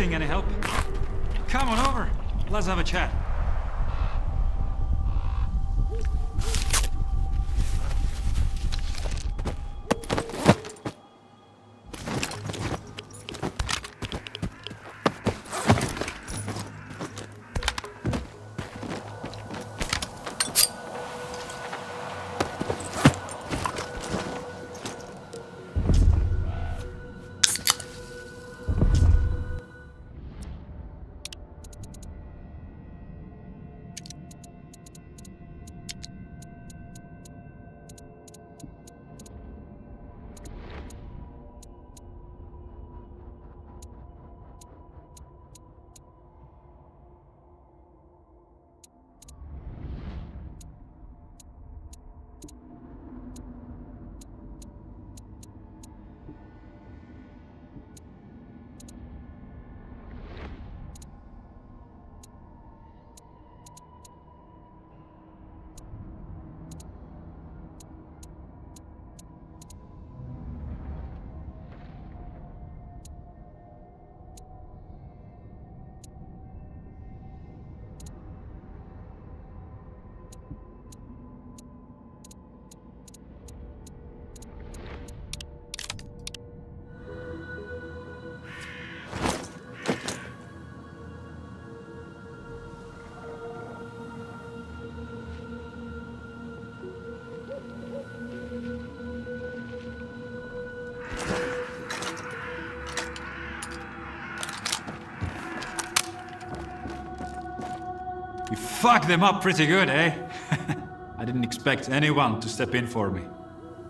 Needing any help? Come on over. Let's have a chat. You fucked them up pretty good, eh? I didn't expect anyone to step in for me.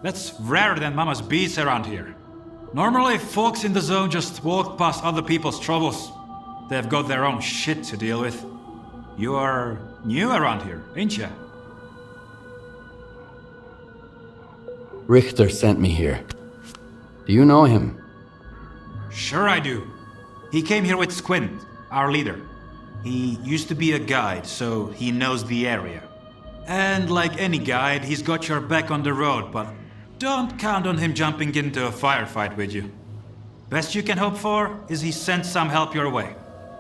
That's rarer than Mama's beats around here. Normally, folks in the zone just walk past other people's troubles. They've got their own shit to deal with. You are new around here, ain't ya? Richter sent me here. Do you know him? Sure I do. He came here with Squint, our leader. He used to be a guide, so he knows the area. And like any guide, he's got your back on the road, but don't count on him jumping into a firefight with you. Best you can hope for is he sent some help your way.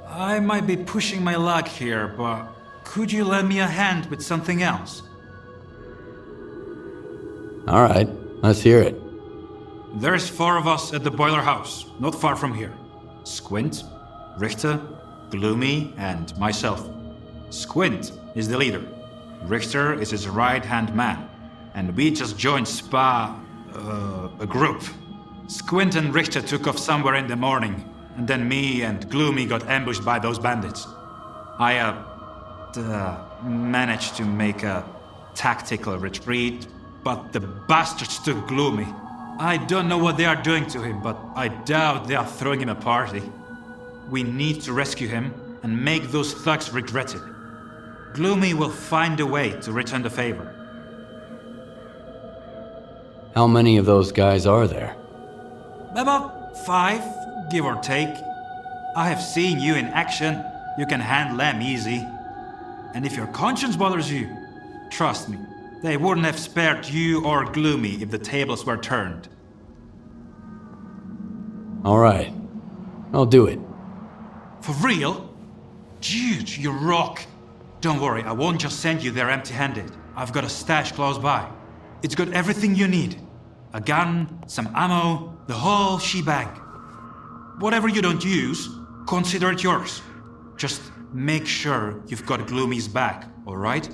I might be pushing my luck here, but could you lend me a hand with something else? Alright, let's hear it. There's 4 of us at the boiler house, not far from here. Squint, Richter, Gloomy, and myself. Squint is the leader. Richter is his right-hand man. And we just joined a group. Squint and Richter took off somewhere in the morning, and then me and Gloomy got ambushed by those bandits. I managed to make a tactical retreat, but the bastards took Gloomy. I don't know what they are doing to him, but I doubt they are throwing him a party. We need to rescue him and make those thugs regret it. Gloomy will find a way to return the favor. How many of those guys are there? About 5, give or take. I have seen you in action. You can handle them easy. And if your conscience bothers you, trust me, they wouldn't have spared you or Gloomy if the tables were turned. Alright, I'll do it. For real? Dude, you rock. Don't worry, I won't just send you there empty-handed. I've got a stash close by. It's got everything you need. A gun, some ammo, the whole shebang. Whatever you don't use, consider it yours. Just make sure you've got Gloomy's back, alright?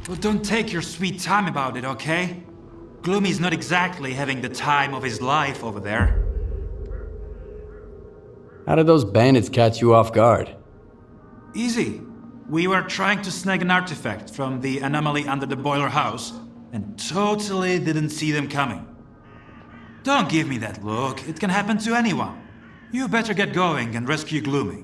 Well, don't take your sweet time about it, okay? Gloomy's not exactly having the time of his life over there. How did those bandits catch you off guard? Easy. We were trying to snag an artifact from the anomaly under the boiler house, and totally didn't see them coming. Don't give me that look, it can happen to anyone. You better get going and rescue Gloomy.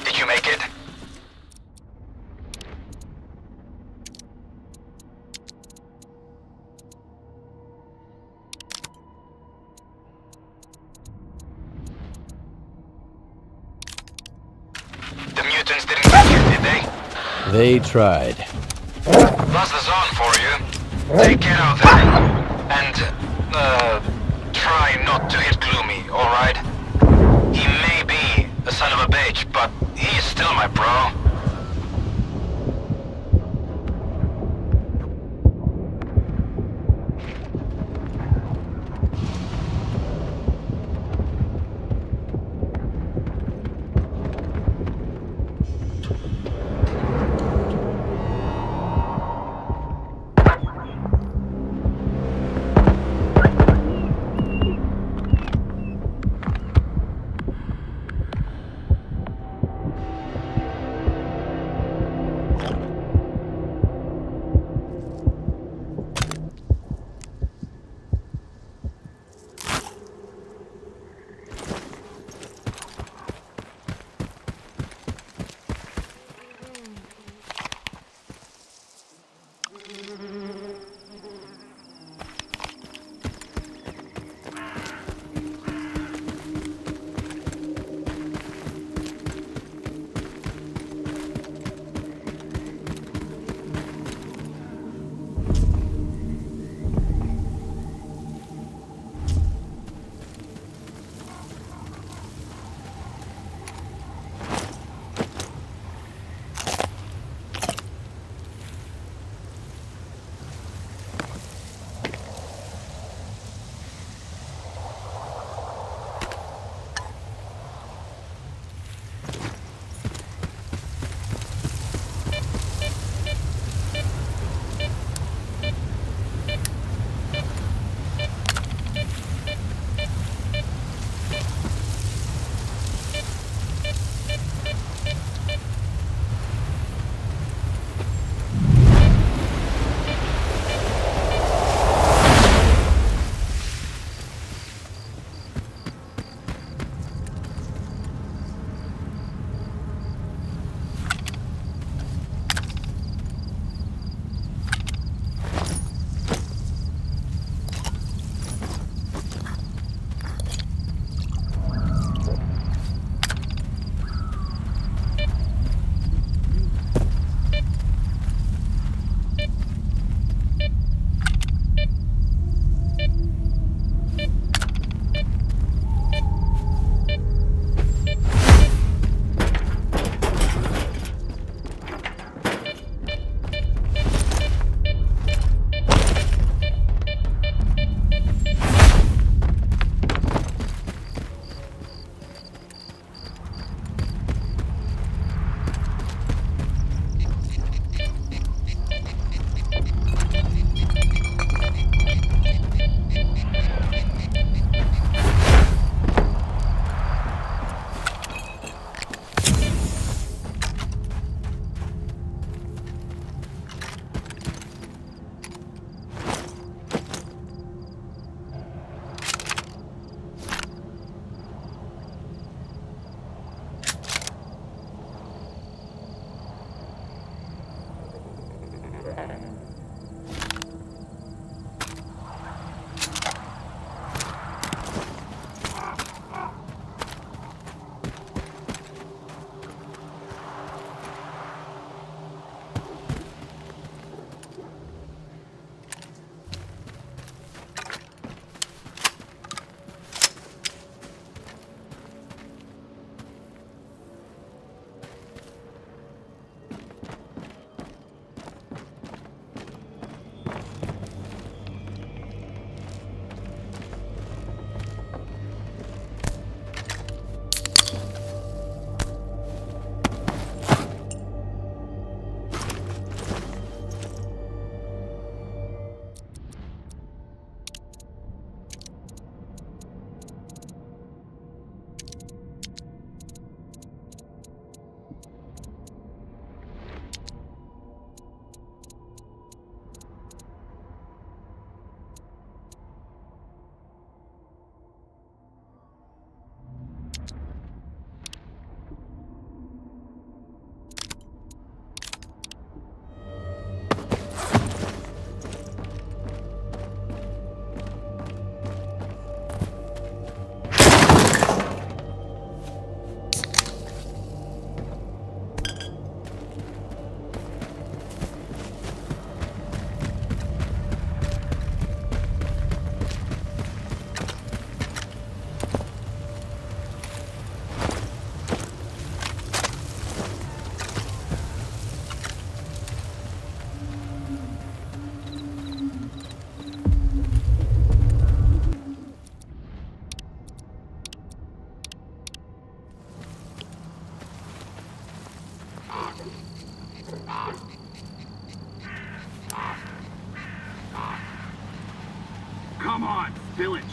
Did you make it? The mutants didn't get you, did they? They tried. That's the zone for you. Take care of them. And, try not to hit Gloomy, alright? He may be a son of a bitch, but he's still my bro.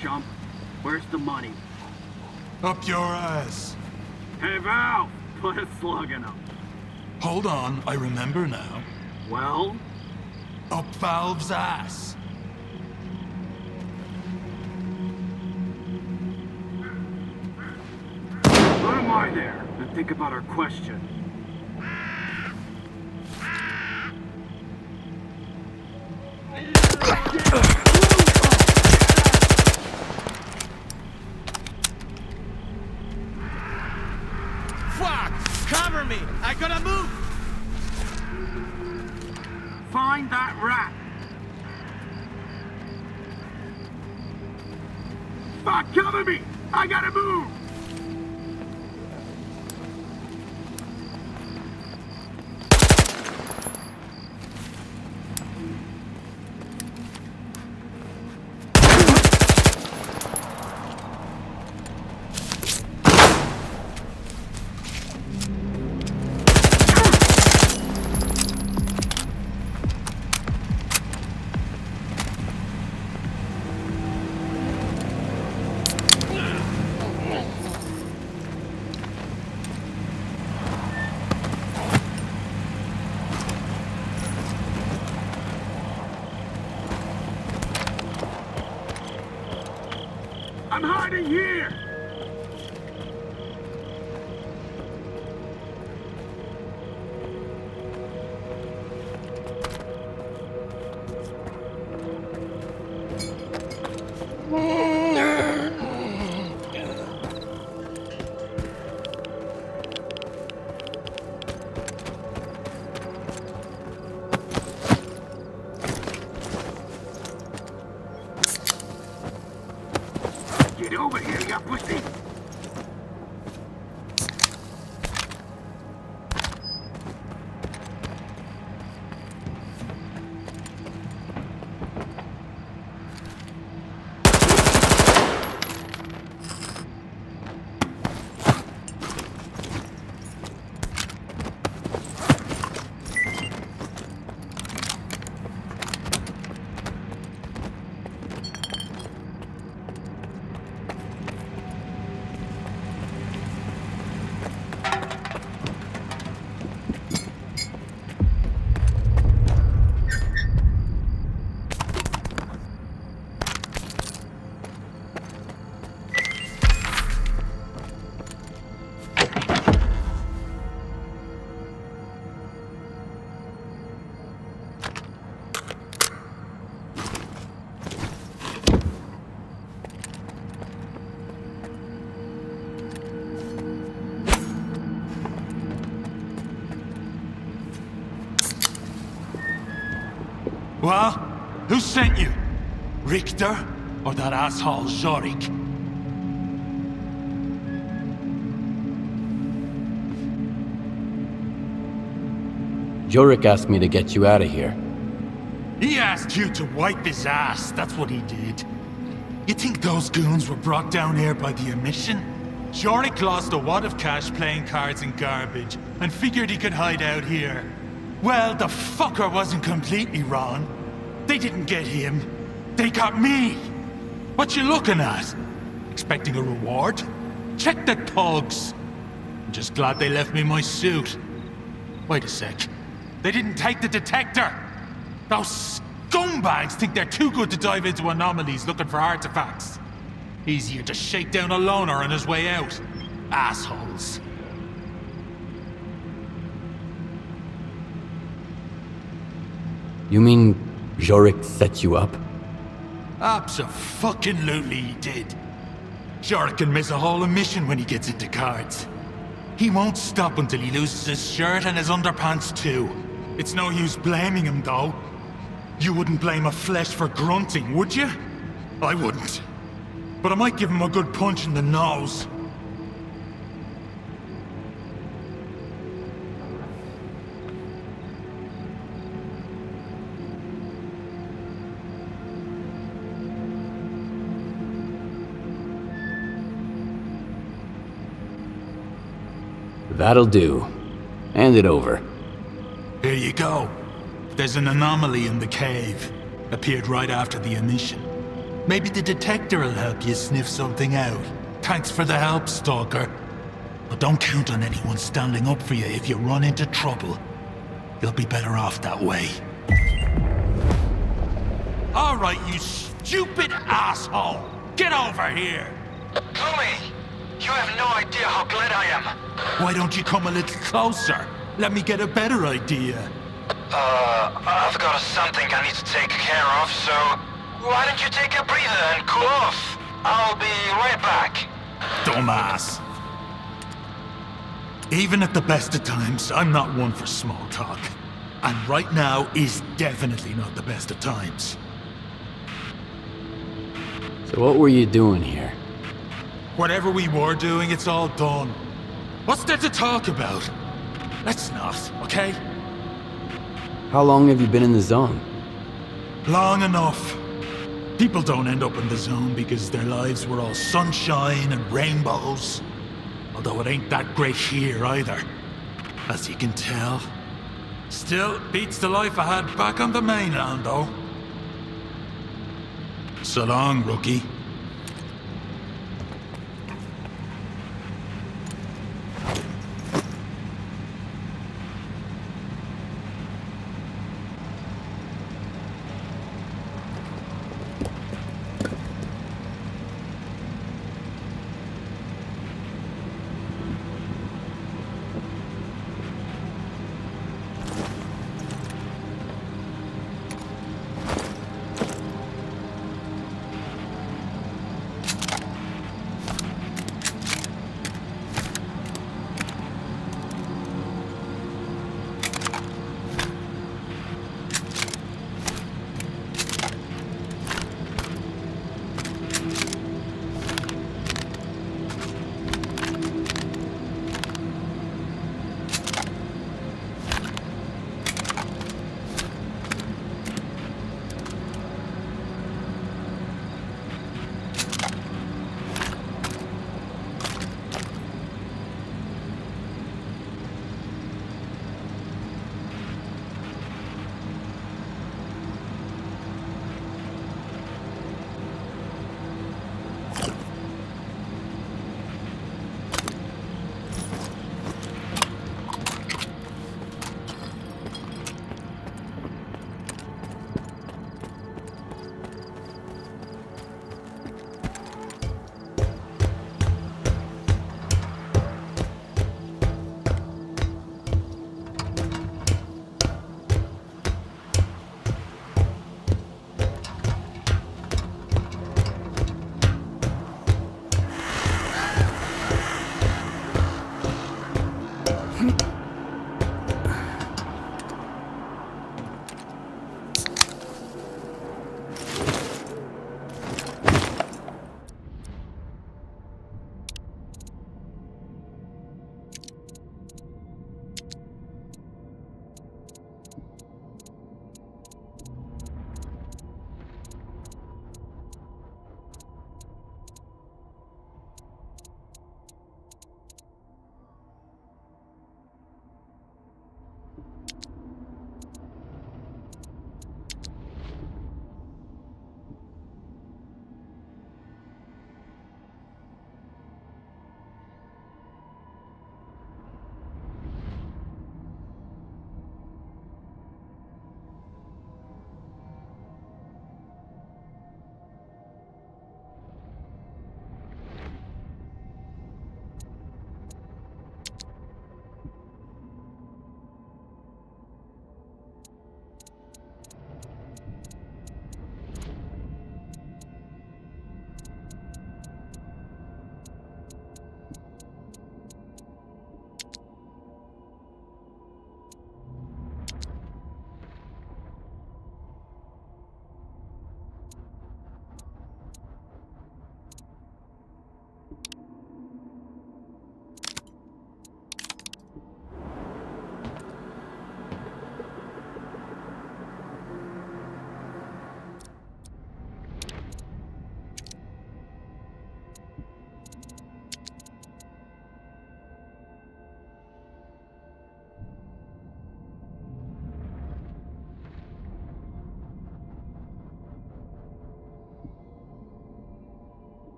chump. Where's the money? Up your ass. Hey, Val! Put a slug in him. Hold on, I remember now. Well? Up Valve's ass. What am I there? And think about our question. Fuck! Cover me! I gotta move! Find that rat! Fuck, cover me! I gotta move! I'm hiding here! Get over here, you pussy! Well, who sent you? Richter or that asshole Zorik? Jorik asked me to get you out of here. He asked you to wipe his ass, that's what he did. You think those goons were brought down here by the emission? Jorik lost a wad of cash playing cards and garbage, and figured he could hide out here. Well, the fucker wasn't completely wrong. They didn't get him. They got me. What you looking at? Expecting a reward? Check the thugs. I'm just glad they left me my suit. Wait a sec. They didn't take the detector. Those scumbags think they're too good to dive into anomalies looking for artifacts. Easier to shake down a loner on his way out. Assholes. You mean Jorik set you up? Abso-fucking-lutely he did. Jorik can miss a whole mission when he gets into cards. He won't stop until he loses his shirt and his underpants too. It's no use blaming him though. You wouldn't blame a flesh for grunting, would you? I wouldn't. But I might give him a good punch in the nose. That'll do. Hand it over. Here you go. There's an anomaly in the cave. Appeared right after the emission. Maybe the detector will help you sniff something out. Thanks for the help, Stalker. But don't count on anyone standing up for you if you run into trouble. You'll be better off that way. Alright, you stupid asshole! Get over here! Gloomy, you have no idea how glad I am. Why don't you come a little closer? Let me get a better idea. I've got something I need to take care of, so why don't you take a breather and cool off? I'll be right back. Dumbass. Even at the best of times, I'm not one for small talk. And right now is definitely not the best of times. So what were you doing here? Whatever we were doing, it's all done. What's there to talk about? Let's not, okay? How long have you been in the zone? Long enough. People don't end up in the zone because their lives were all sunshine and rainbows. Although it ain't that great here either, as you can tell. Still, beats the life I had back on the mainland, though. So long, rookie.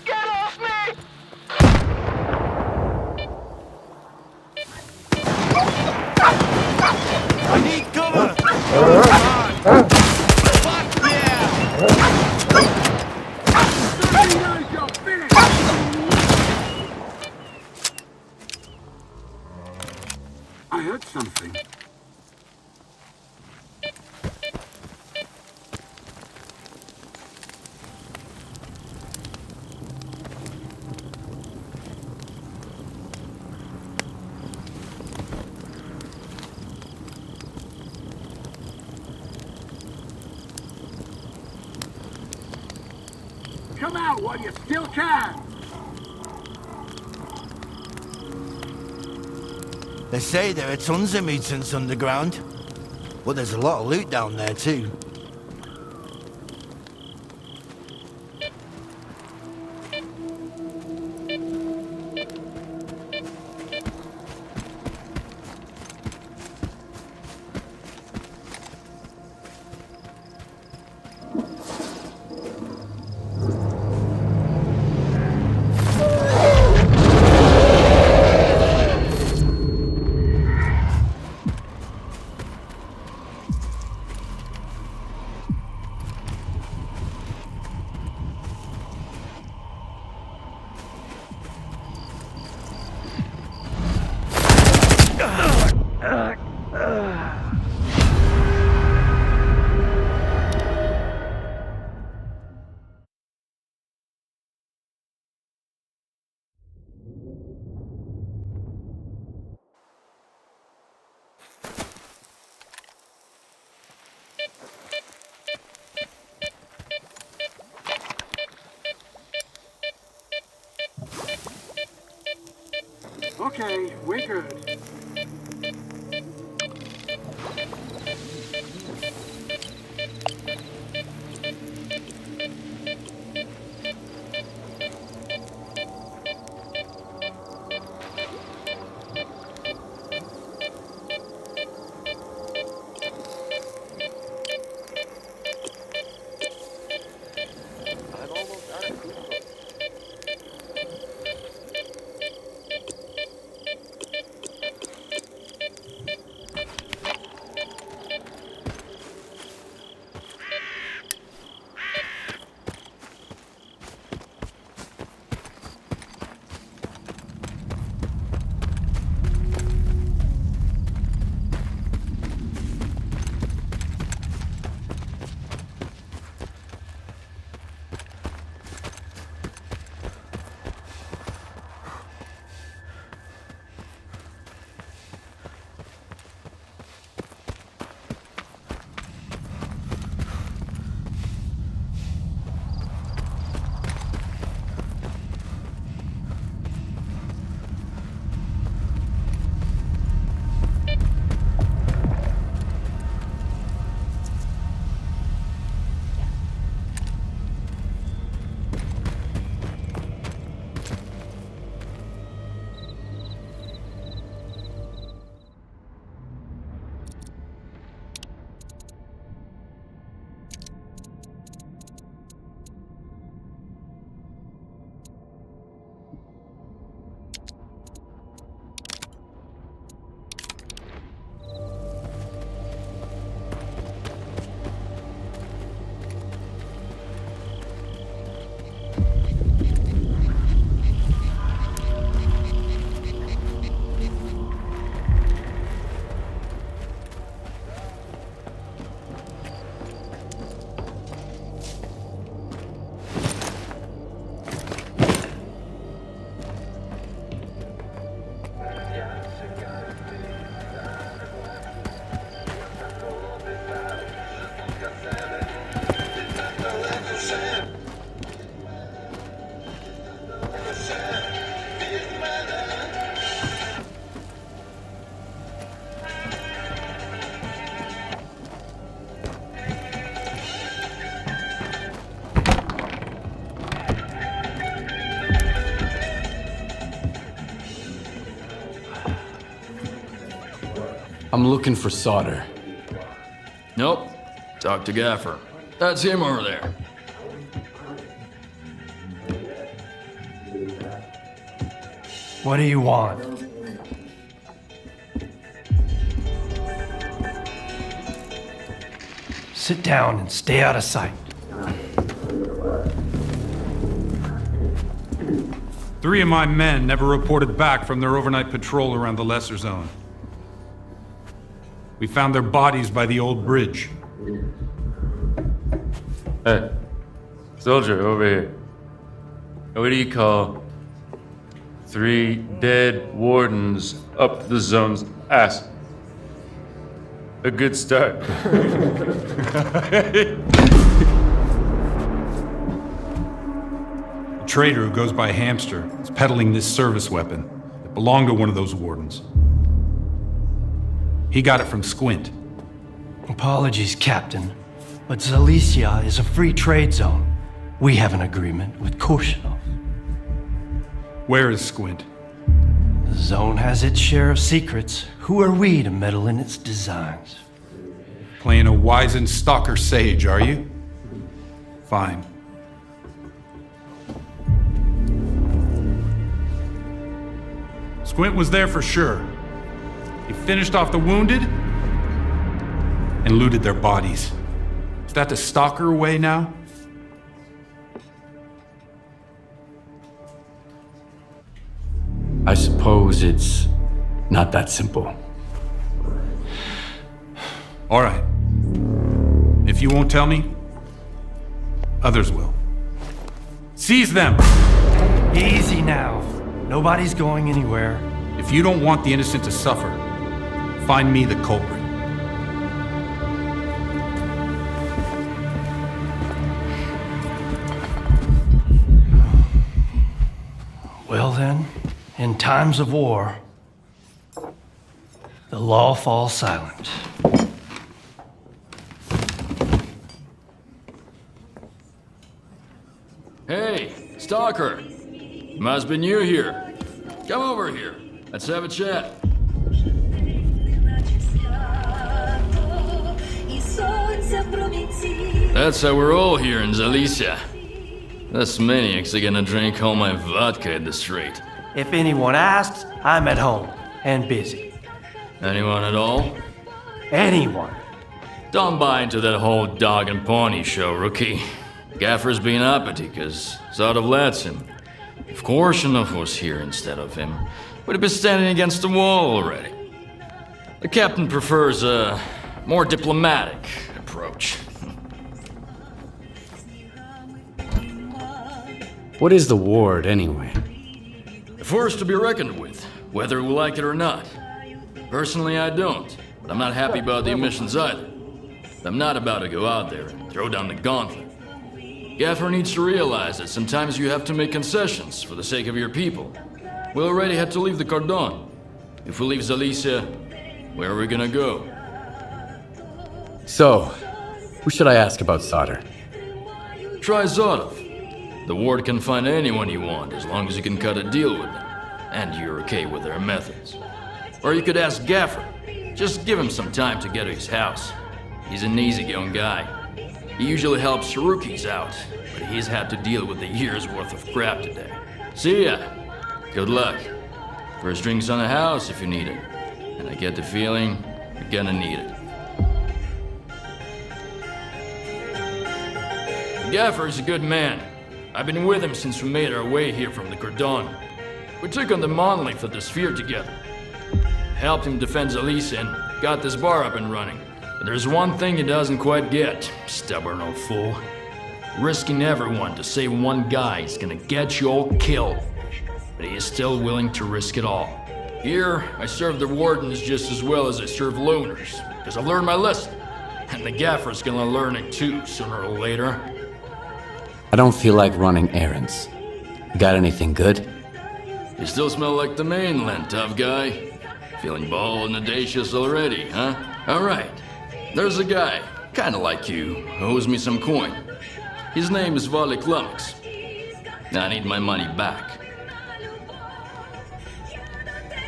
Get off me! I need cover! Come on! Fuck yeah! Somebody knows you're finished! I heard something. Come out while you still can! They say there are tons of mutants underground, but there's a lot of loot down there too. Okay, we're good. I'm looking for S.T.A.L.K.E.R. Nope. Talk to Gaffer. That's him over there. What do you want? Sit down and stay out of sight. 3 of my men never reported back from their overnight patrol around the Lesser Zone. We found their bodies by the old bridge. Hey, soldier over here. What do you call 3 dead wardens up the zone's ass? A good start. A trader who goes by Hamster is peddling this service weapon that belonged to one of those wardens. He got it from Squint. Apologies, Captain, but Zalicia is a free trade zone. We have an agreement with Chornobyl. Where is Squint? The zone has its share of secrets. Who are we to meddle in its designs? Playing a wizened stalker sage, are you? Fine. Squint was there for sure. He finished off the wounded and looted their bodies. Is that the stalker way now? I suppose it's not that simple. All right. If you won't tell me, others will. Seize them! Easy now. Nobody's going anywhere. If you don't want the innocent to suffer, find me the culprit. Well then, in times of war, the law falls silent. Hey, Stalker. Must be new here. Come over here. Let's have a chat. That's how we're all here in Zalicia. Those maniacs are gonna drink all my vodka in the street. If anyone asks, I'm at home and busy. Anyone at all? Anyone. Don't buy into that whole dog and pony show, rookie. Gaffer's been uppity because Zodov lets him. If Korshunov was here instead of him, we'd have been standing against the wall already. The captain prefers a more diplomatic approach. What is the ward, anyway? A force to be reckoned with, whether we like it or not. Personally, I don't, but I'm not happy about the emissions either. I'm not about to go out there and throw down the gauntlet. Gaffer needs to realize that sometimes you have to make concessions for the sake of your people. We already had to leave the Cordon. If we leave Zalicia, where are we gonna go? So, who should I ask about S.T.A.L.K.E.R? Try Zodov. The ward can find anyone you want as long as you can cut a deal with them, and you're okay with their methods. Or you could ask Gaffer. Just give him some time to get to his house. He's an easygoing guy. He usually helps rookies out, but he's had to deal with a year's worth of crap today. See ya. Good luck. First drinks on the house if you need it. And I get the feeling you're gonna need it. Gaffer's a good man. I've been with him since we made our way here from the Cordon. We took on the monolith of the S.T.A.L.K.E.R together. Helped him defend Zalicia and got this bar up and running. But there's one thing he doesn't quite get, stubborn old fool. Risking everyone to save one guy is gonna get you all killed. But he is still willing to risk it all. Here, I serve the wardens just as well as I serve loners, because I've learned my lesson. And the Gaffer's gonna learn it too, sooner or later. I don't feel like running errands. Got anything good? You still smell like the mainland, tough guy. Feeling bold and audacious already, huh? Alright. There's a guy, kinda like you, who owes me some coin. His name is S.T.A.L.K.E.R. I need my money back.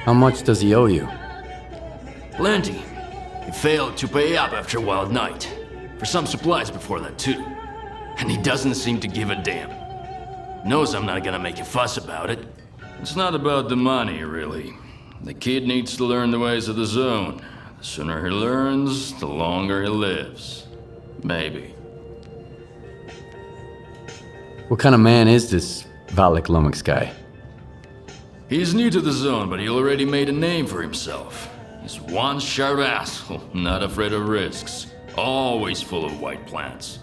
How much does he owe you? Plenty. failed to pay up after Wild Night. For some supplies before that, too. And he doesn't seem to give a damn. Knows I'm not gonna make a fuss about it. It's not about the money, really. The kid needs to learn the ways of the zone. The sooner he learns, the longer he lives. Maybe. What kind of man is this Valak Lomax guy? He's new to the zone, but he already made a name for himself. He's one sharp asshole, not afraid of risks. Always full of white plants.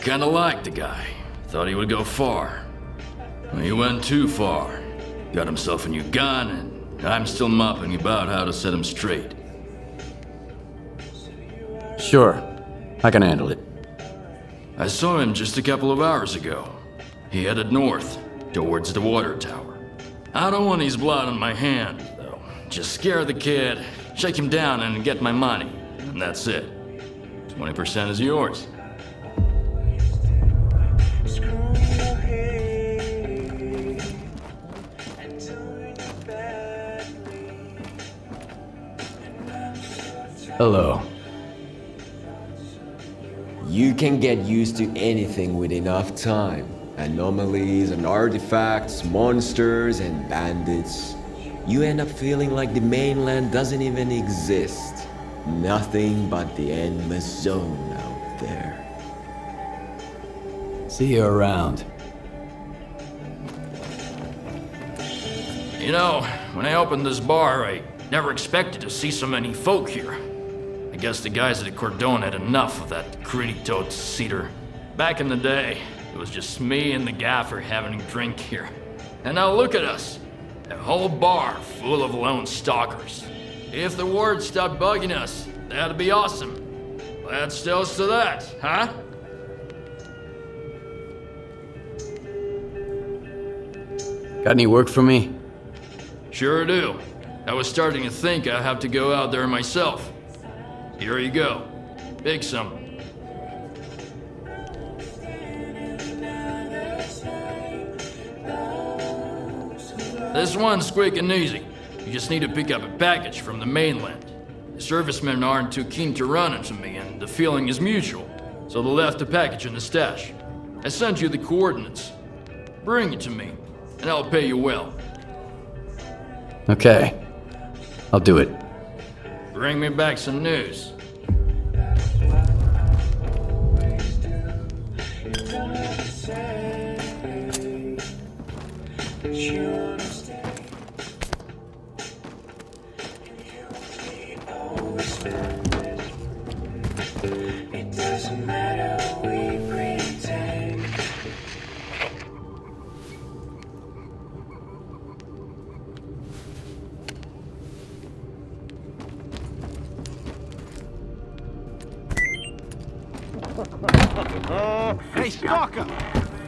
Kinda liked the guy. Thought he would go far. Well, he went too far. Got himself a new gun, and I'm still mopping about how to set him straight. Sure, I can handle it. I saw him just a couple of hours ago. He headed north, towards the water tower. I don't want his blood on my hand, though. Just scare the kid, shake him down, and get my money. And that's it. 20% is yours. Hello. You can get used to anything with enough time. Anomalies and artifacts, monsters and bandits. You end up feeling like the mainland doesn't even exist. Nothing but the endless zone out there. See you around. You know, when I opened this bar, I never expected to see so many folk here. I guess the guys at the Cordon had enough of that gritty-toed cedar. Back in the day, it was just me and the gaffer having a drink here. And now look at us. A whole bar full of lone stalkers. If the ward stopped bugging us, that'd be awesome. Let's toast to that, huh? Got any work for me? Sure do. I was starting to think I'd have to go out there myself. Here you go. Big some. This one's quick and easy. You just need to pick up a package from the mainland. The servicemen aren't too keen to run into me, and the feeling is mutual. So they left the package in the stash. I sent you the coordinates. Bring it to me, and I'll pay you well. Okay. I'll do it. Bring me back some news. Hey, Stalker!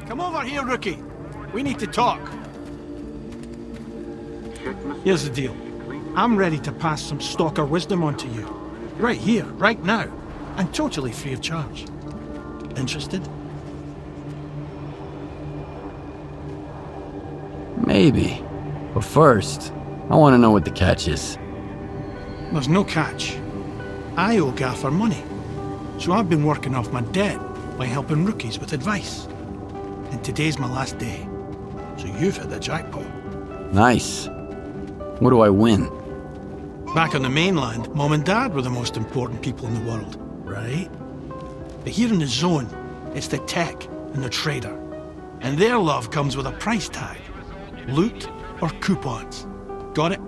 Come over here, rookie. We need to talk. Here's the deal. I'm ready to pass some Stalker wisdom on to you. Right here, right now. And totally free of charge. Interested? Maybe. But first, I want to know what the catch is. There's no catch. I owe Gaffer money. So I've been working off my debt by helping rookies with advice. And today's my last day. So you've hit the jackpot. Nice. What do I win? Back on the mainland, Mom and Dad were the most important people in the world, right? But here in the zone, it's the tech and the trader. And their love comes with a price tag. Loot or coupons. Got it?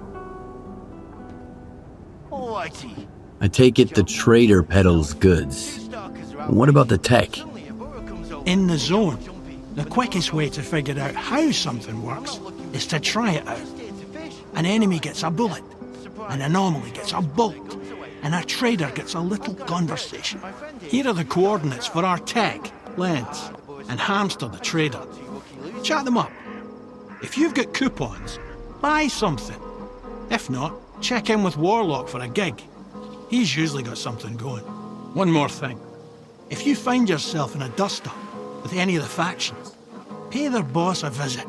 Alrighty. I take it the trader peddles goods. What about the tech? In the zone, the quickest way to figure out how something works is to try it out. An enemy gets a bullet, an anomaly gets a bolt, and a trader gets a little conversation. Here are the coordinates for our tech, Lens, and Hamster the trader. Chat them up. If you've got coupons, buy something. If not, check in with Warlock for a gig. He's usually got something going. One more thing. If you find yourself in a dust-up with any of the factions, pay their boss a visit.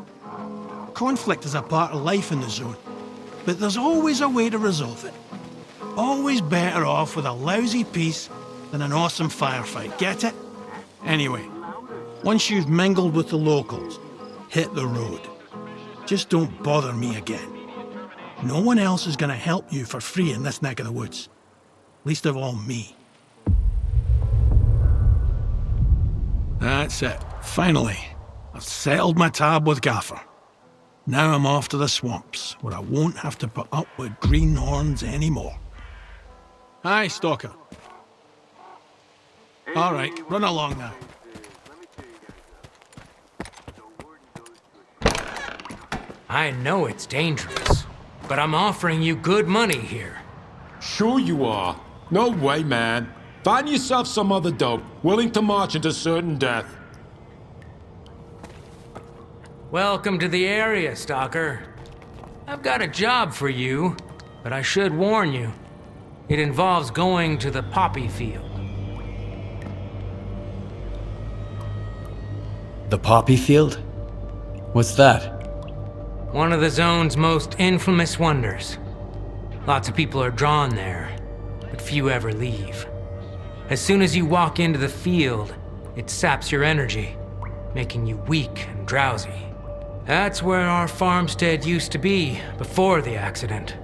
Conflict is a part of life in the zone, but there's always a way to resolve it. Always better off with a lousy peace than an awesome firefight, get it? Anyway, once you've mingled with the locals, hit the road. Just don't bother me again. No one else is gonna help you for free in this neck of the woods. Least of all me. That's it. Finally, I've settled my tab with Gaffer. Now I'm off to the swamps, where I won't have to put up with greenhorns anymore. Hi, Stalker. All right, run along now. I know it's dangerous, but I'm offering you good money here. Sure you are. No way, man. Find yourself some other dope, willing to march into certain death. Welcome to the area, Stalker. I've got a job for you, but I should warn you. It involves going to the poppy field. The poppy field? What's that? One of the zone's most infamous wonders. Lots of people are drawn there, but few ever leave. As soon as you walk into the field, it saps your energy, making you weak and drowsy. That's where our farmstead used to be before the accident.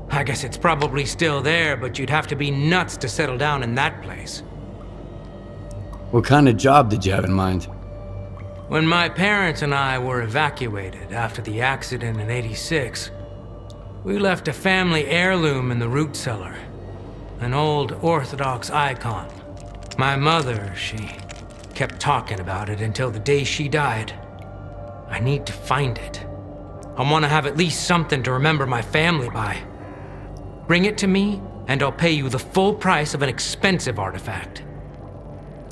I guess it's probably still there, but you'd have to be nuts to settle down in that place. What kind of job did you have in mind? When my parents and I were evacuated after the accident in '86, we left a family heirloom in the root cellar. An old Orthodox icon. My mother, she kept talking about it until the day she died. I need to find it. I want to have at least something to remember my family by. Bring it to me, and I'll pay you the full price of an expensive artifact.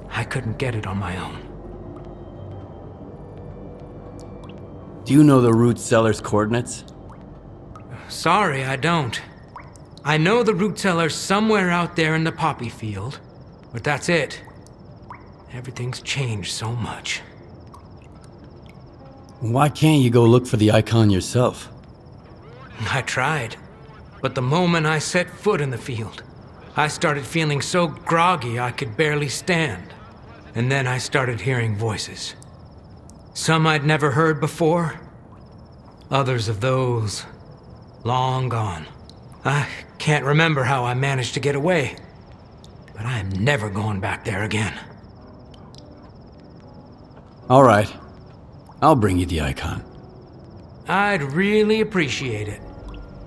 I couldn't get it on my own. Do you know the root cellar's coordinates? Sorry, I don't. I know the root cellar's somewhere out there in the poppy field, but that's it. Everything's changed so much. Why can't you go look for the icon yourself? I tried, but the moment I set foot in the field, I started feeling so groggy I could barely stand. And then I started hearing voices. Some I'd never heard before, others of those long gone. I can't remember how I managed to get away, but I am never going back there again. All right. I'll bring you the icon. I'd really appreciate it.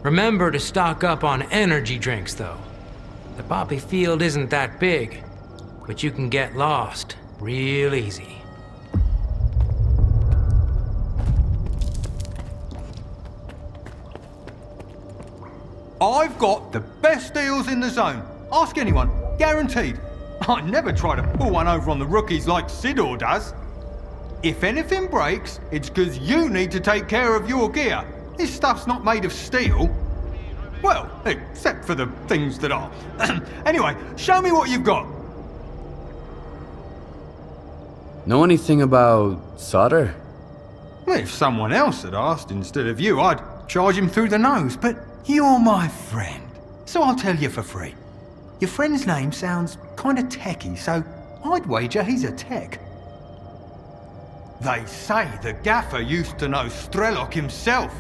Remember to stock up on energy drinks, though. The poppy field isn't that big, but you can get lost real easy. I've got the best deals in the zone. Ask anyone. Guaranteed. I never try to pull one over on the rookies like Sidor does. If anything breaks, it's because you need to take care of your gear. This stuff's not made of steel. Well, except for the things that are. Anyway, show me what you've got. Know anything about solder? Well, if someone else had asked instead of you, I'd charge him through the nose, but you're my friend, so I'll tell you for free. Your friend's name sounds kind of techy, so I'd wager he's a tech. They say the gaffer used to know S.T.A.L.K.E.R himself,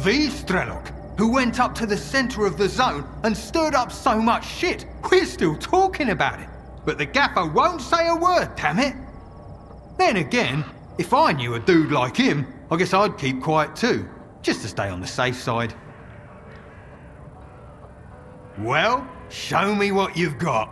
the S.T.A.L.K.E.R, who went up to the centre of the zone and stirred up so much shit, we're still talking about it. But the gaffer won't say a word, damn it. Then again, if I knew a dude like him, I guess I'd keep quiet too, just to stay on the safe side. Well, show me what you've got.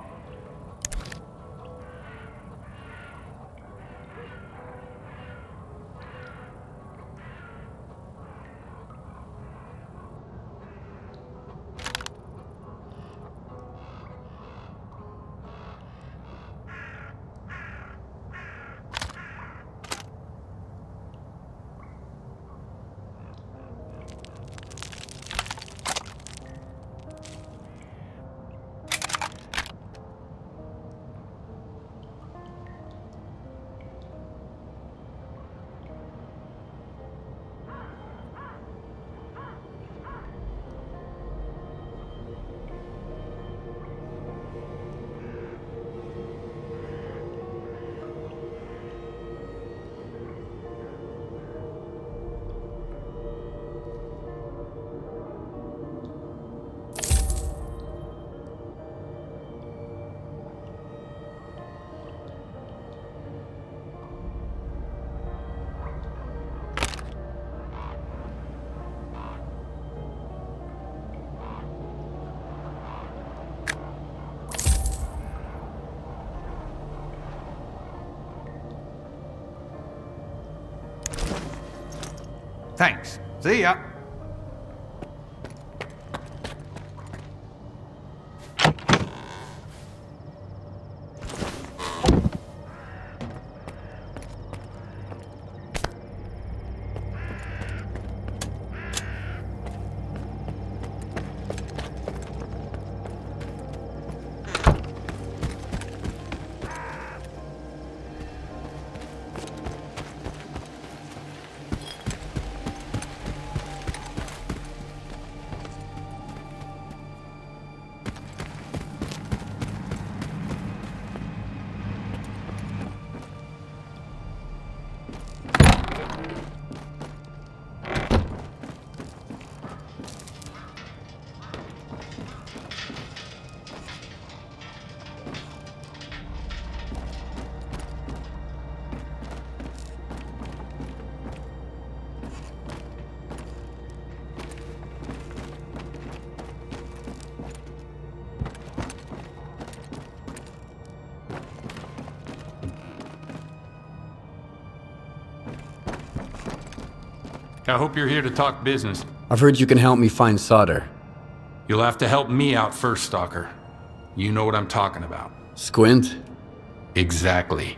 Thanks. See ya. I hope you're here to talk business. I've heard you can help me find solder. You'll have to help me out first, Stalker. You know what I'm talking about. Squint? Exactly.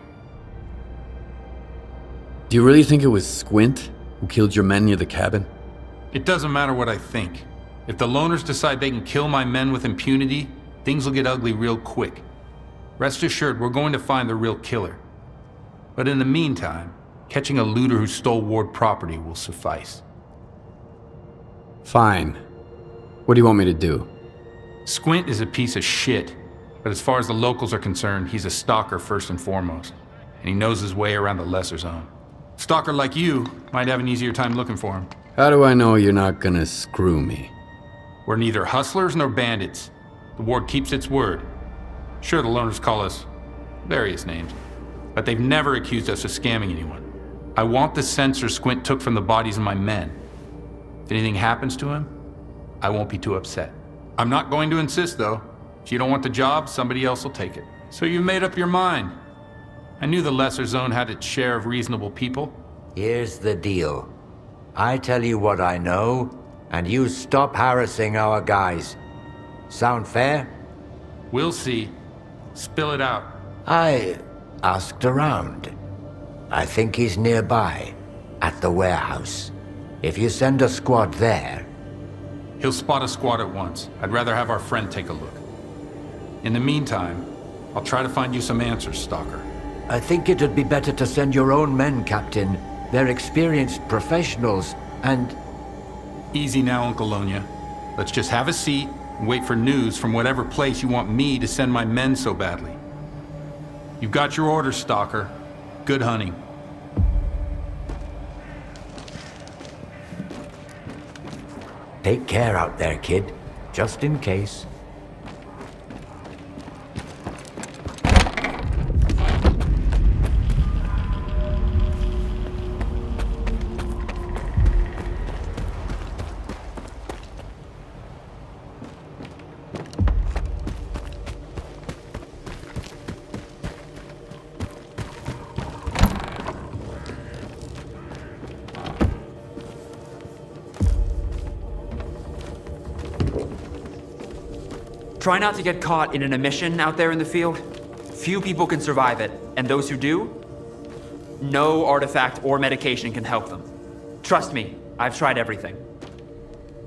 Do you really think it was Squint who killed your men near the cabin? It doesn't matter what I think. If the loners decide they can kill my men with impunity, things will get ugly real quick. Rest assured, we're going to find the real killer. But in the meantime, catching a looter who stole Ward property will suffice. Fine. What do you want me to do? Squint is a piece of shit, but as far as the locals are concerned, he's a stalker first and foremost, and he knows his way around the lesser zone. Stalker like you might have an easier time looking for him. How do I know you're not gonna screw me? We're neither hustlers nor bandits. The Ward keeps its word. Sure, the loners call us various names, but they've never accused us of scamming anyone. I want the sensor Squint took from the bodies of my men. If anything happens to him, I won't be too upset. I'm not going to insist, though. If you don't want the job, somebody else will take it. So you've made up your mind. I knew the lesser zone had its share of reasonable people. Here's the deal. I tell you what I know, and you stop harassing our guys. Sound fair? We'll see. Spill it out. I asked around. I think he's nearby, at the warehouse. If you send a squad there... He'll spot a squad at once. I'd rather have our friend take a look. In the meantime, I'll try to find you some answers, Stalker. I think it'd be better to send your own men, Captain. They're experienced professionals, and... Easy now, Uncle Lonya. Let's just have a seat and wait for news from whatever place you want me to send my men so badly. You've got your orders, Stalker. Good hunting. Take care out there, kid. Just in case. Try not to get caught in an emission out there in the field. Few people can survive it, and those who do, no artifact or medication can help them. Trust me, I've tried everything.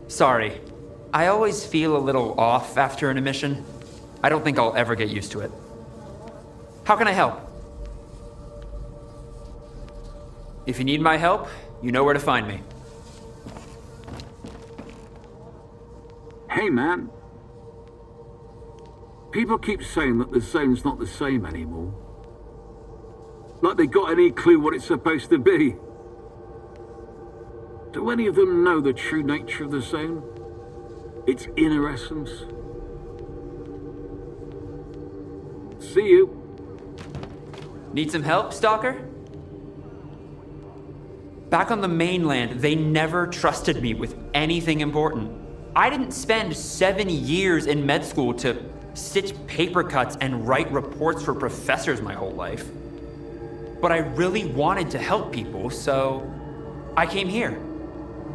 Sorry, I always feel a little off after an emission. I don't think I'll ever get used to it. How can I help? If you need my help, you know where to find me. Hey, man. People keep saying that the zone's not the same anymore. Like they got any clue what it's supposed to be. Do any of them know the true nature of the zone? Its inner essence? See you. Need some help, Stalker? Back on the mainland, they never trusted me with anything important. I didn't spend 7 years in med school to stitch paper cuts and write reports for professors my whole life. But I really wanted to help people, so I came here.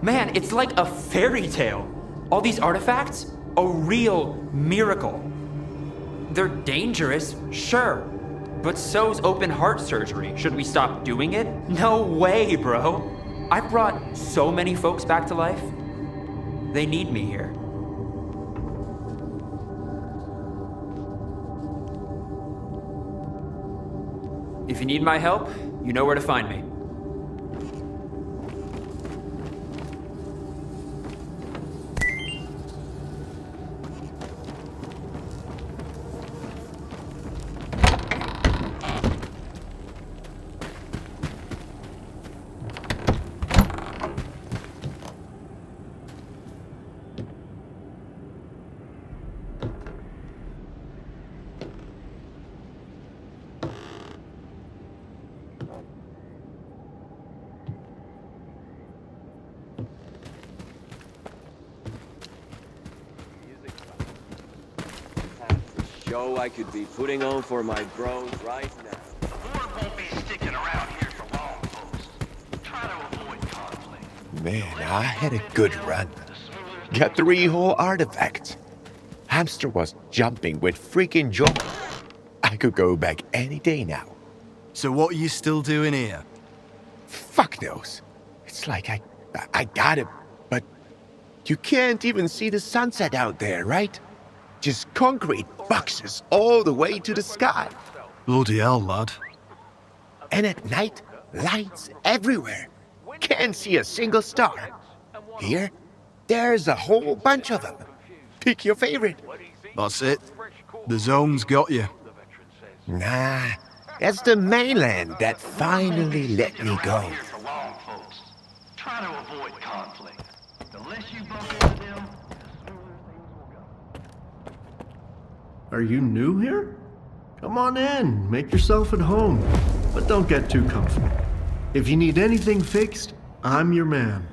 Man, it's like a fairy tale. All these artifacts, a real miracle. They're dangerous, sure. But so's open heart surgery. Should we stop doing it? No way, bro. I've brought so many folks back to life. They need me here. If you need my help, you know where to find me. Show I could be putting on for my bros right now. The board won't be sticking around here for long, folks. Try to avoid conflict. Man, I had a good run. Got 3 whole artifacts. Hamster was jumping with freaking joy. I could go back any day now. So what are you still doing here? Fuck those. It's like I got it, but you can't even see the sunset out there, right? Just concrete boxes all the way to the sky. Bloody hell, lad. And at night, lights everywhere. Can't see a single star. Here, there's a whole bunch of them. Pick your favorite. That's it. The zone's got you. Nah, it's the mainland that finally let me go. Try to avoid conflict. The less you bump into them, Are you new here? Come on in, make yourself at home. But don't get too comfy. If you need anything fixed, I'm your man.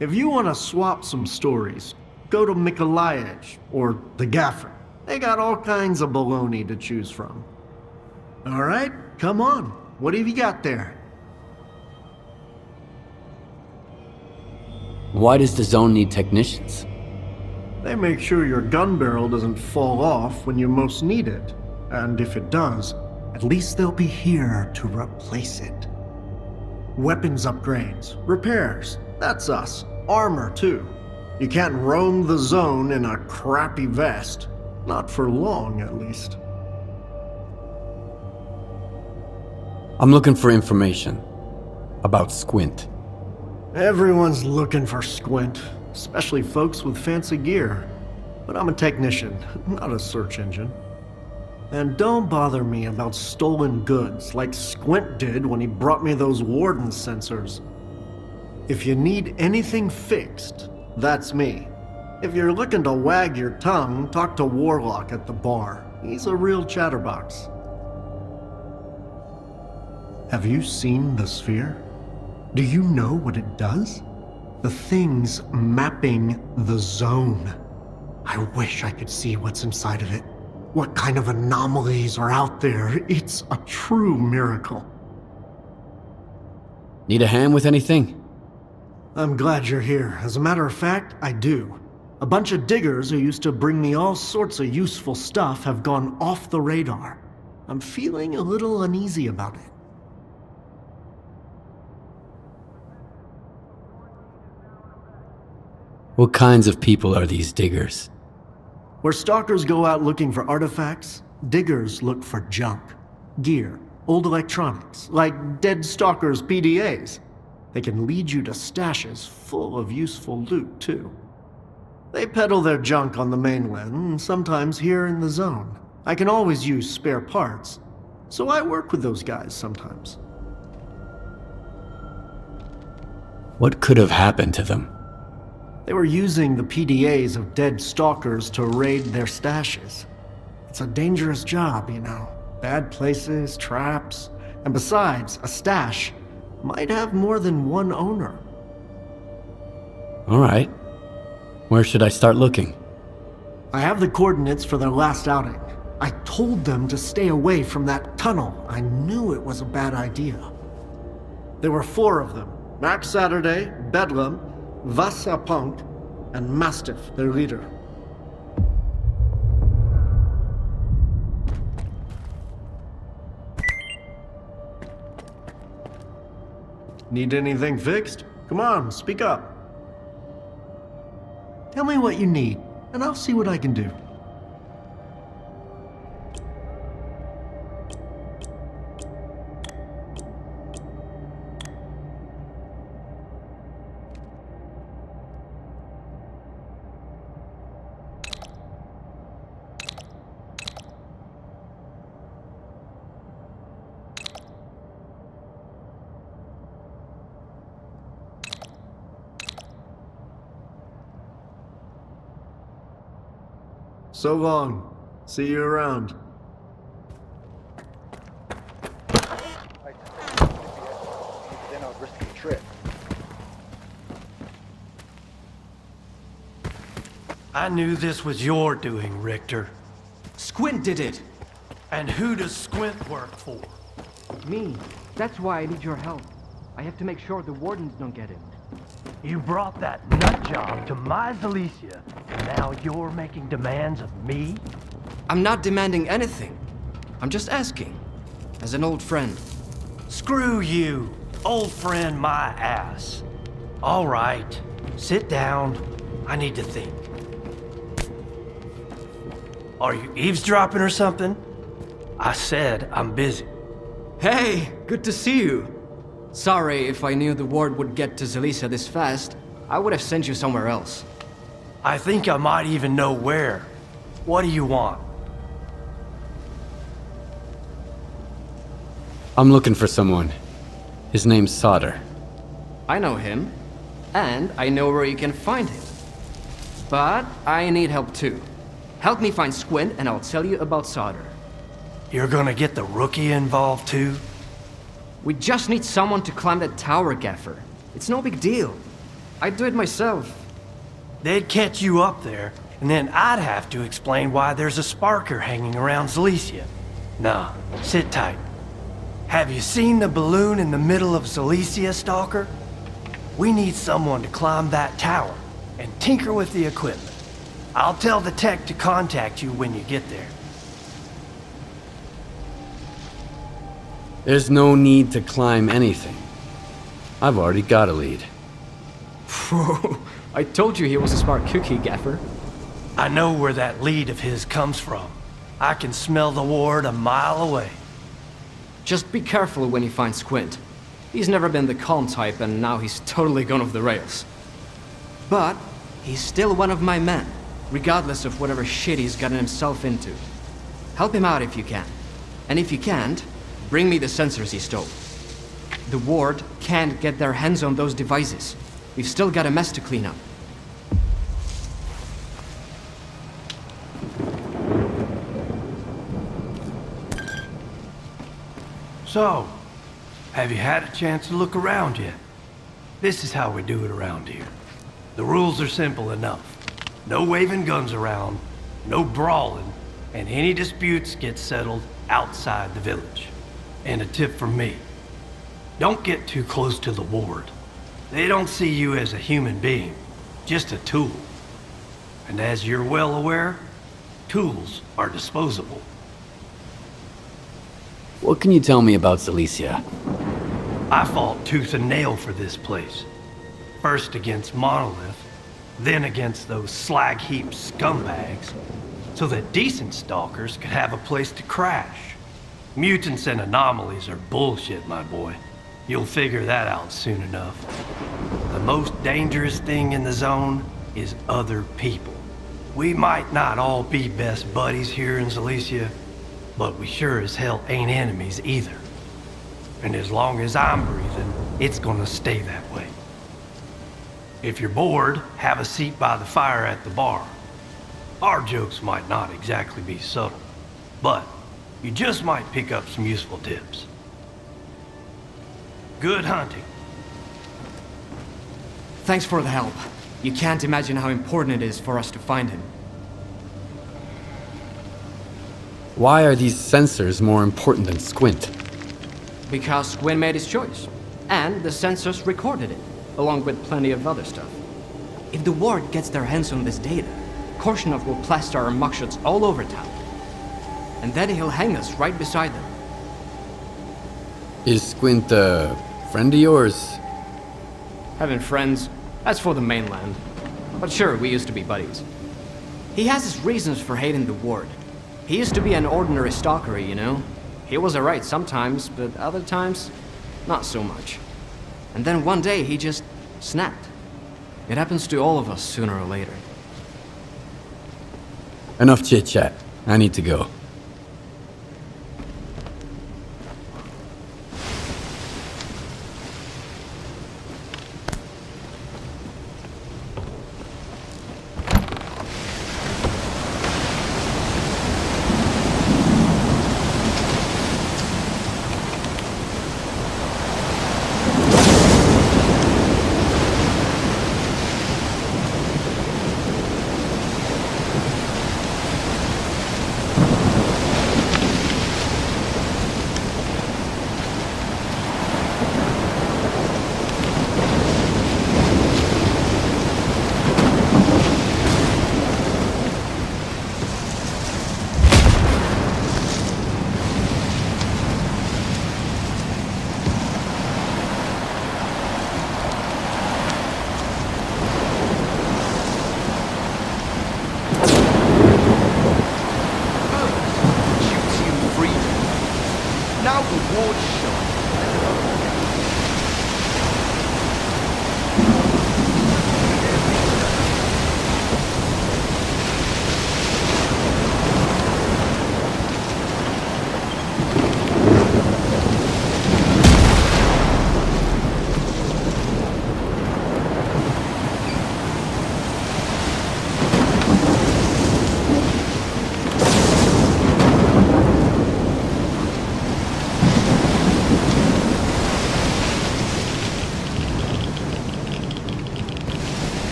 If you want to swap some stories, go to Mykolaiv or the Gaffer. They got all kinds of baloney to choose from. Alright, come on. What have you got there? Why does the zone need technicians? They make sure your gun barrel doesn't fall off when you most need it. And if it does, at least they'll be here to replace it. Weapons upgrades, repairs, that's us. Armor, too. You can't roam the zone in a crappy vest. Not for long, at least. I'm looking for information about Squint. Everyone's looking for Squint, especially folks with fancy gear. But I'm a technician, not a search engine. And don't bother me about stolen goods like Squint did when he brought me those Warden sensors. If you need anything fixed, that's me. If you're looking to wag your tongue, talk to Warlock at the bar. He's a real chatterbox. Have you seen the sphere? Do you know what it does? The thing's mapping the zone. I wish I could see what's inside of it. What kind of anomalies are out there? It's a true miracle. Need a hand with anything? I'm glad you're here. As a matter of fact, I do. A bunch of diggers who used to bring me all sorts of useful stuff have gone off the radar. I'm feeling a little uneasy about it. What kinds of people are these diggers? Where stalkers go out looking for artifacts, diggers look for junk, gear, old electronics, like dead stalkers' PDAs. They can lead you to stashes full of useful loot, too. They peddle their junk on the mainland, and sometimes here in the zone. I can always use spare parts, so I work with those guys sometimes. What could have happened to them? They were using the PDAs of dead stalkers to raid their stashes. It's a dangerous job, you know. Bad places, traps, and besides, a stash might have more than one owner. All right. Where should I start looking? I have the coordinates for their last outing. I told them to stay away from that tunnel. I knew it was a bad idea. There were 4 of them. Max Saturday, Bedlam, Wasserpunk, and Mastiff, their leader. Need anything fixed? Come on, speak up. Tell me what you need, and I'll see what I can do. So long. See you around. Then I'll risk the trip. I knew this was your doing, Richter. Squint did it! And who does Squint work for? Me. That's why I need your help. I have to make sure the wardens don't get him. You brought that nut job to my Zalicia, and now you're making demands of me? I'm not demanding anything. I'm just asking. As an old friend. Screw you! Old friend my ass. All right. Sit down. I need to think. Are you eavesdropping or something? I said I'm busy. Hey, good to see you. Sorry, if I knew the ward would get to Zalicia this fast, I would have sent you somewhere else. I think I might even know where. What do you want? I'm looking for someone. His name's Solder. I know him, and I know where you can find him. But I need help too. Help me find Squint, and I'll tell you about Solder. You're gonna get the rookie involved too? We just need someone to climb that tower, Gaffer. It's no big deal. I'd do it myself. They'd catch you up there, and then I'd have to explain why there's a sparker hanging around Zalicia. Nah, sit tight. Have you seen the balloon in the middle of Zalicia, Stalker? We need someone to climb that tower and tinker with the equipment. I'll tell the tech to contact you when you get there. There's no need to climb anything. I've already got a lead. Whoa, I told you he was a smart cookie, Gaffer. I know where that lead of his comes from. I can smell the ward a mile away. Just be careful when you find Squint. He's never been the calm type, and now he's totally gone off the rails. But he's still one of my men, regardless of whatever shit he's gotten himself into. Help him out if you can. And if you can't, bring me the sensors he stole. The ward can't get their hands on those devices. We've still got a mess to clean up. So, have you had a chance to look around yet? This is how we do it around here. The rules are simple enough. No waving guns around, no brawling, and any disputes get settled outside the village. And a tip from me. Don't get too close to the ward. They don't see you as a human being, just a tool. And as you're well aware, tools are disposable. What can you tell me about Zalicia? I fought tooth and nail for this place. First against Monolith, then against those slag heap scumbags, so that decent stalkers could have a place to crash. Mutants and anomalies are bullshit, my boy. You'll figure that out soon enough. The most dangerous thing in the zone is other people. We might not all be best buddies here in Zalicia, but we sure as hell ain't enemies either. And as long as I'm breathing, it's gonna stay that way. If you're bored, have a seat by the fire at the bar. Our jokes might not exactly be subtle, but you just might pick up some useful tips. Good hunting. Thanks for the help. You can't imagine how important it is for us to find him. Why are these sensors more important than Squint? Because Squint made his choice. And the sensors recorded it, along with plenty of other stuff. If the Ward gets their hands on this data, Korshunov will plaster our mugshots all over town. And then he'll hang us right beside them. Is Squint a friend of yours? Having friends, that's for the mainland. But sure, we used to be buddies. He has his reasons for hating the Ward. He used to be an ordinary stalker, you know? He was alright sometimes, but other times, not so much. And then one day he just snapped. It happens to all of us sooner or later. Enough chit-chat. I need to go.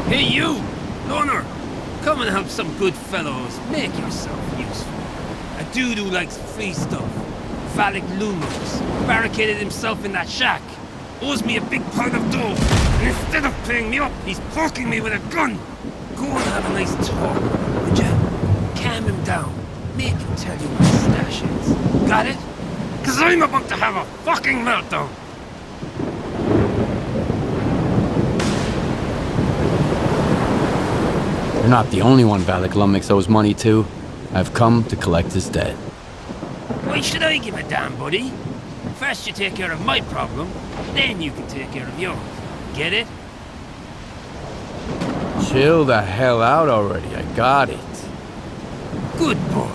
Hey you! Loner! Come and help some good fellows. Make yourself useful. A dude who likes free stuff. Phallic Lumos. Barricaded himself in that shack. Owes me a big pile of dough. And instead of paying me up, he's poking me with a gun. Go and have a nice talk, would ya? Calm him down. Make him tell you where his stash is. Got it? 'Cause I'm about to have a fucking meltdown. You're not the only one Valak Lumix owes money to. I've come to collect his debt. Why should I give a damn, buddy? First you take care of my problem, then you can take care of yours. Get it? Chill the hell out already, I got it. Good boy.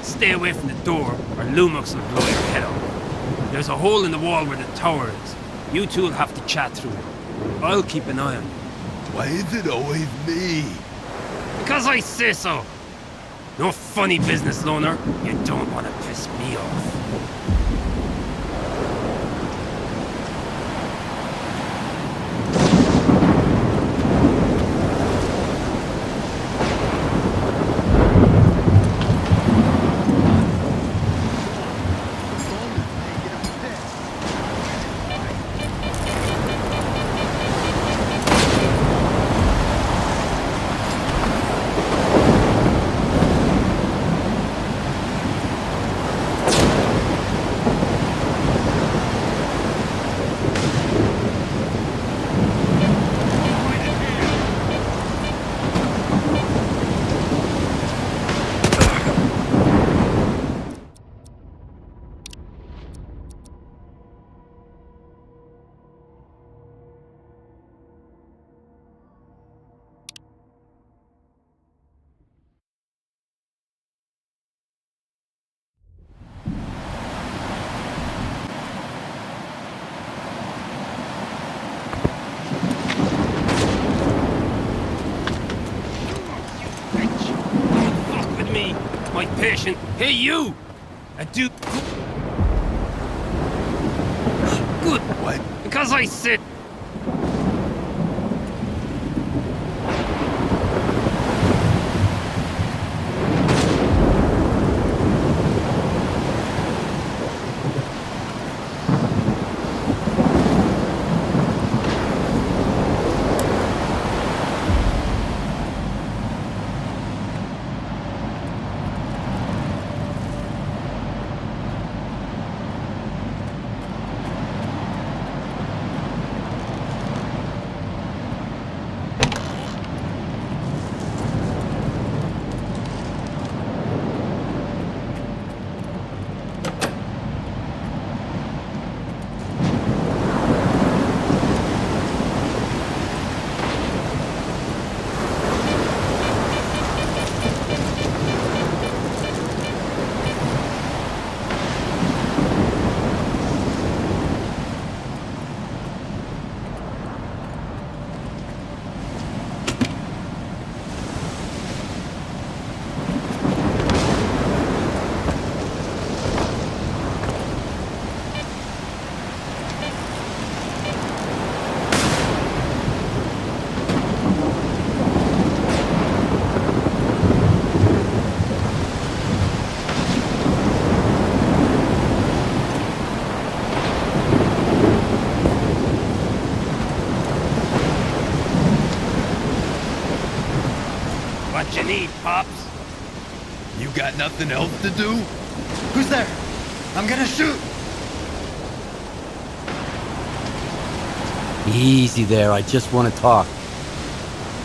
Stay away from the door, or Lumux will blow your head off. There's a hole in the wall where the tower is. You two will have to chat through it. I'll keep an eye on you. Why is it always me? Because I say so. No funny business, Loner. You don't want to piss me off. patient. Hey, you! I do... Good. What? Because I said... What you need, Pops? You got nothing else to do? Who's there? I'm gonna shoot! Easy there, I just want to talk.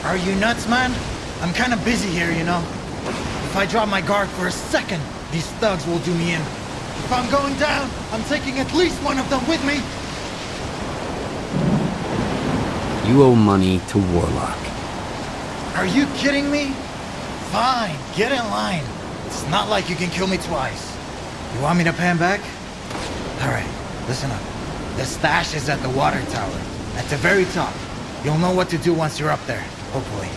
Are you nuts, man? I'm kinda busy here, you know? If I drop my guard for a second, these thugs will do me in. If I'm going down, I'm taking at least one of them with me! You owe money to Warlock. Are you kidding me? Fine, get in line. It's not like you can kill me twice. You want me to pay him back? Alright, listen up. The stash is at the water tower, at the very top. You'll know what to do once you're up there, hopefully.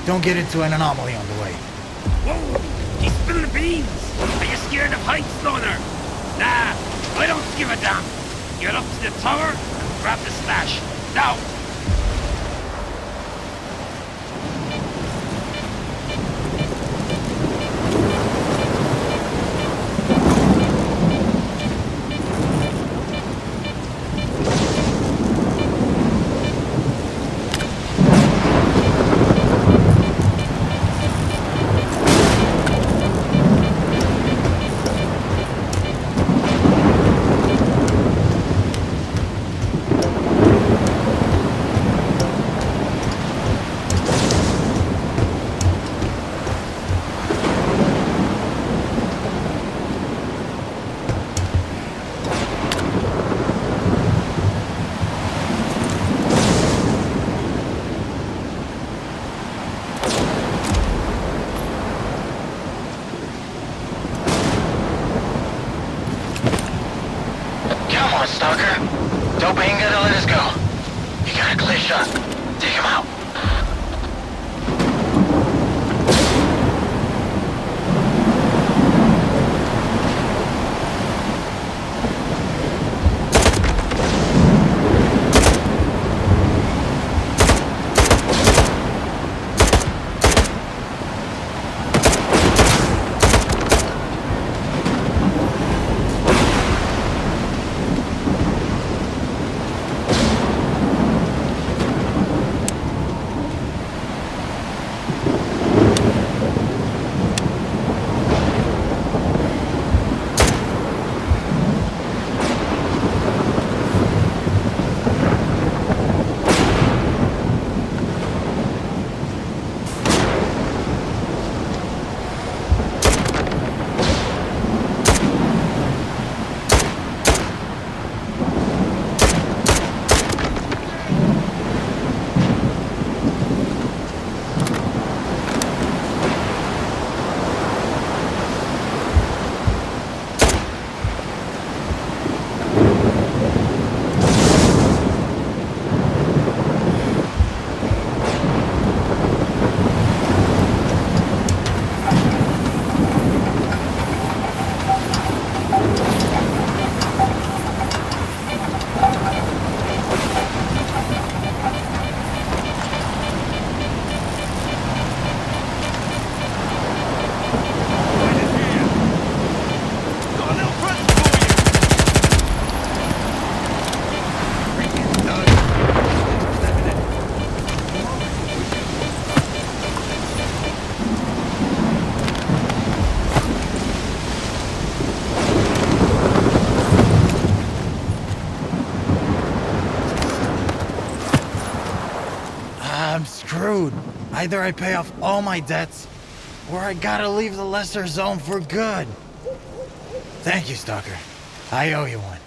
Don't get into an anomaly on the way. Whoa! He's spilling the beans! Are you scared of heights, Stoner? Nah, I don't give a damn. Get up to the tower, grab the stash. Now! Stalker. Dope ain't gonna let us go. You got a clear shot. Take him out. Either I pay off all my debts, or I gotta leave the lesser zone for good. Thank you, Stalker. I owe you one.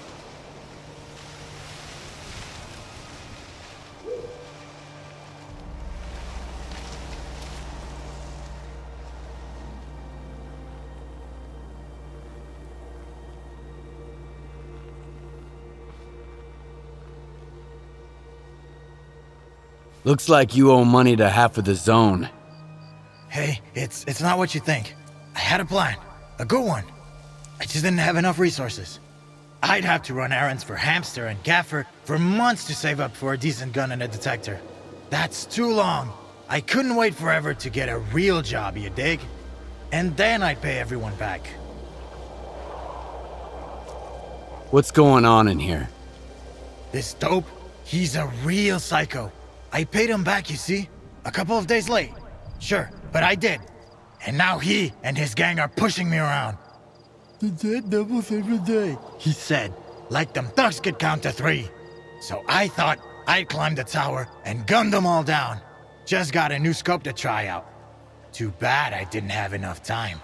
Looks like you owe money to half of the zone. Hey, it's not what you think. I had a plan. A good one. I just didn't have enough resources. I'd have to run errands for Hamster and Gaffer for months to save up for a decent gun and a detector. That's too long. I couldn't wait forever to get a real job, you dig? And then I'd pay everyone back. What's going on in here? This dope, he's a real psycho. I paid him back, you see? A couple of days late. Sure, but I did. And now he and his gang are pushing me around. The dead doubles every day, he said. Like them thugs could count to 3. So I thought I'd climb the tower and gun them all down. Just got a new scope to try out. Too bad I didn't have enough time.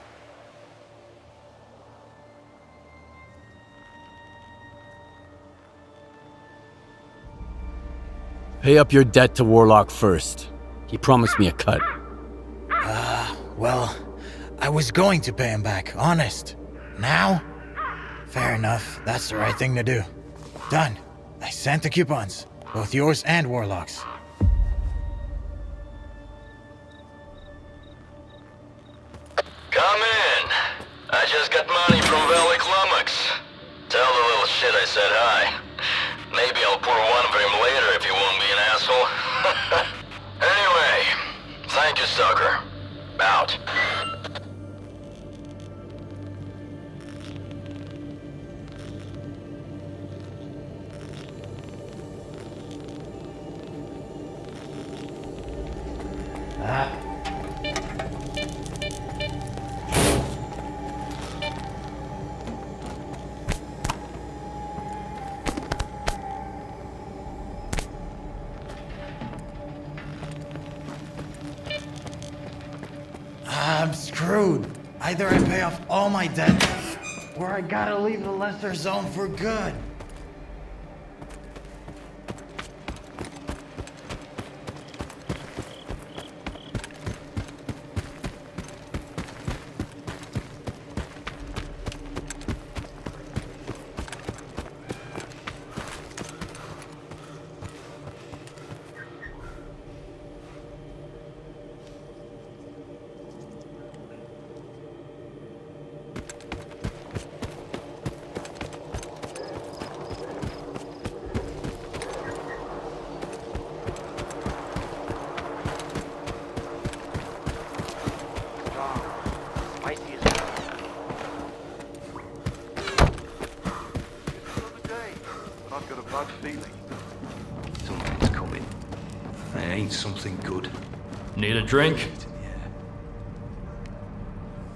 Pay up your debt to Warlock first. He promised me a cut. Well, I was going to pay him back, honest. Now? Fair enough, that's the right thing to do. Done. I sent the coupons. Both yours and Warlock's. Come in. I just got money from Valley Climax. Tell the little shit I said hi. Maybe I'll pour one for him later if he won't be an asshole. Anyway, thank you, Stalker. Out. I'm screwed. Either I pay off all my debt, or I gotta leave the lesser zone for good. Something's coming. There ain't something good. Need a drink?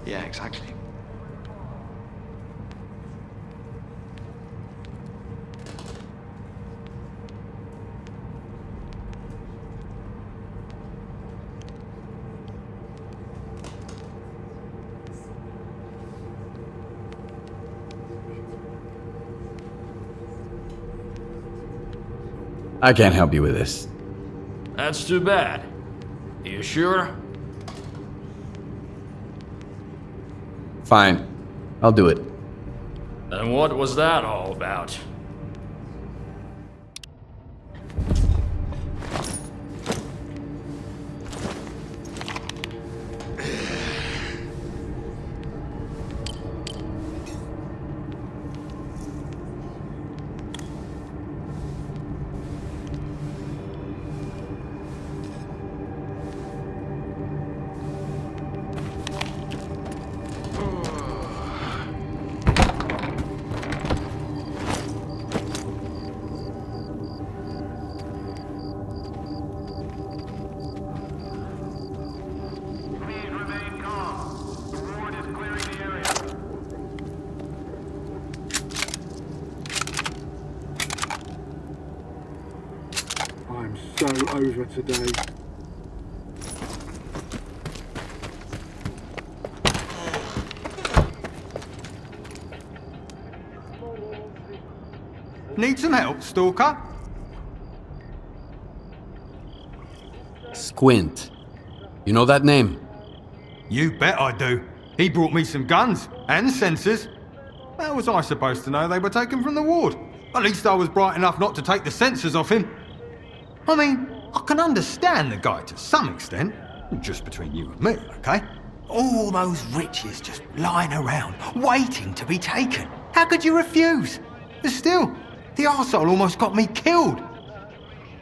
Yeah, exactly. I can't help you with this. That's too bad. You sure? Fine. I'll do it. Then what was that all about? I'm so over today. Need some help, Stalker? Squint. You know that name? You bet I do. He brought me some guns and sensors. How was I supposed to know they were taken from the ward? At least I was bright enough not to take the sensors off him. I mean, I can understand the guy to some extent. Just between you and me, okay? All those riches just lying around, waiting to be taken. How could you refuse? But still, the arsehole almost got me killed.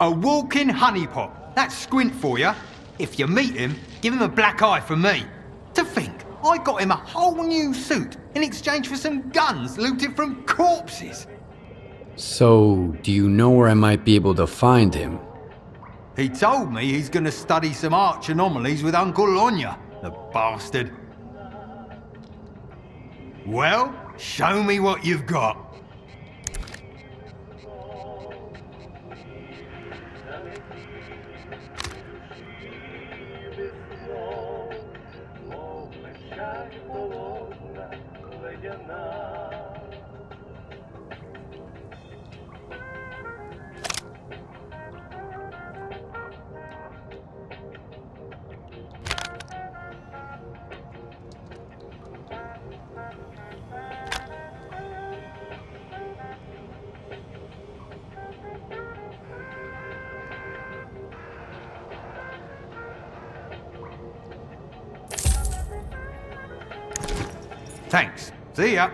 A walking honeypot. That's Squint for you. If you meet him, give him a black eye from me. To think, I got him a whole new suit in exchange for some guns looted from corpses. So, do you know where I might be able to find him? He told me he's gonna study some arch anomalies with Uncle Lonya, the bastard. Well, show me what you've got. Thanks. See ya.